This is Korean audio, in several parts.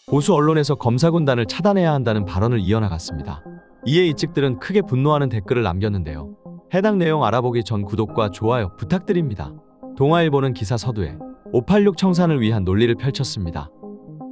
보수 언론에서 검사군단을 차단해야 한다는 발언을 이어나갔습니다. 이에 이측들은 크게 분노하는 댓글을 남겼는데요. 해당 내용 알아보기 전 구독과 좋아요 부탁드립니다. 동아일보는 기사 서두에 586 청산을 위한 논리를 펼쳤습니다.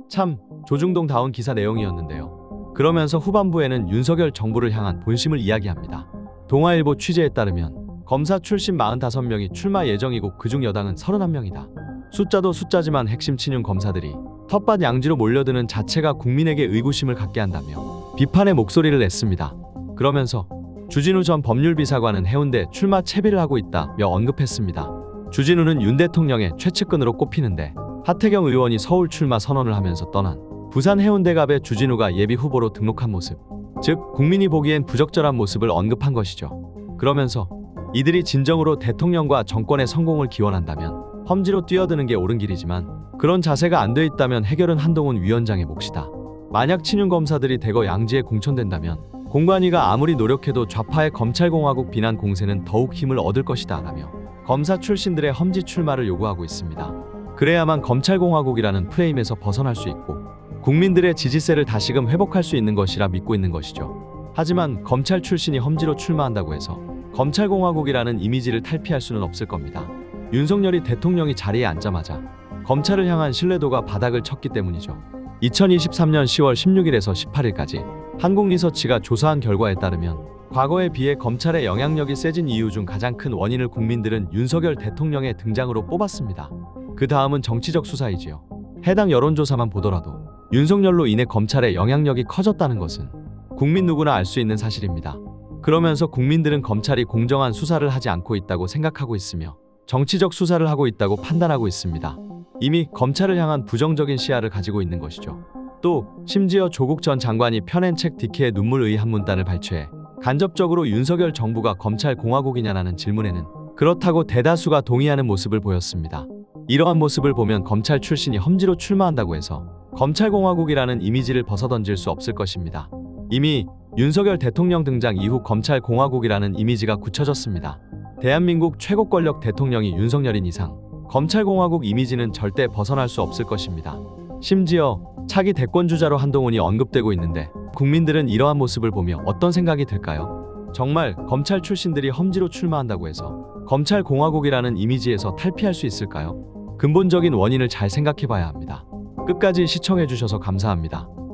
참 조중동다운 기사 내용이었는데요. 그러면서 후반부에는 윤석열 정부를 향한 본심을 이야기합니다. 동아일보 취재에 따르면 검사 출신 45명이 출마 예정이고 그중 여당은 31명이다. 숫자도 숫자지만 핵심 친윤 검사들이 텃밭 양지로 몰려드는 자체가 국민에게 의구심을 갖게 한다며 비판의 목소리를 냈습니다. 그러면서 주진우 전 법률비서관은 해운대 출마 채비를 하고 있다며 언급했습니다. 주진우는 윤 대통령의 최측근으로 꼽히는데 하태경 의원이 서울 출마 선언을 하면서 떠난 부산 해운대갑에 주진우가 예비 후보로 등록한 모습, 즉 국민이 보기엔 부적절한 모습을 언급한 것이죠. 그러면서 이들이 진정으로 대통령과 정권의 성공을 기원한다면 험지로 뛰어드는 게 옳은 길이지만 그런 자세가 안 돼 있다면 해결은 한동훈 위원장의 몫이다. 만약 친윤 검사들이 대거 양지에 공천된다면 공관위가 아무리 노력해도 좌파의 검찰공화국 비난 공세는 더욱 힘을 얻을 것이다 라며 검사 출신들의 험지 출마를 요구하고 있습니다. 그래야만 검찰공화국이라는 프레임에서 벗어날 수 있고 국민들의 지지세를 다시금 회복할 수 있는 것이라 믿고 있는 것이죠. 하지만 검찰 출신이 험지로 출마한다고 해서 검찰공화국이라는 이미지를 탈피할 수는 없을 겁니다. 윤석열이 대통령이 자리에 앉자마자 검찰을 향한 신뢰도가 바닥을 쳤기 때문이죠. 2023년 10월 16일에서 18일까지 한국리서치가 조사한 결과에 따르면 과거에 비해 검찰의 영향력이 세진 이유 중 가장 큰 원인을 국민들은 윤석열 대통령의 등장으로 뽑았습니다. 그 다음은 정치적 수사이지요. 해당 여론조사만 보더라도 윤석열로 인해 검찰의 영향력이 커졌다는 것은 국민 누구나 알 수 있는 사실입니다. 그러면서 국민들은 검찰이 공정한 수사를 하지 않고 있다고 생각하고 있으며 정치적 수사를 하고 있다고 판단하고 있습니다. 이미 검찰을 향한 부정적인 시야를 가지고 있는 것이죠. 또 심지어 조국 전 장관이 펴낸 책 디케의 눈물의 한문단을 발췌해 간접적으로 윤석열 정부가 검찰 공화국이냐라는 질문에는 그렇다고 대다수가 동의하는 모습을 보였습니다. 이러한 모습을 보면 검찰 출신이 험지로 출마한다고 해서 검찰 공화국이라는 이미지를 벗어던질 수 없을 것입니다. 이미 윤석열 대통령 등장 이후 검찰 공화국이라는 이미지가 굳혀졌습니다. 대한민국 최고 권력 대통령이 윤석열인 이상 검찰 공화국 이미지는 절대 벗어날 수 없을 것입니다. 심지어 차기 대권주자로 한동훈이 언급되고 있는데 국민들은 이러한 모습을 보며 어떤 생각이 들까요? 정말 검찰 출신들이 험지로 출마한다고 해서 검찰 공화국이라는 이미지에서 탈피할 수 있을까요? 근본적인 원인을 잘 생각해 봐야 합니다. 끝까지 시청해 주셔서 감사합니다.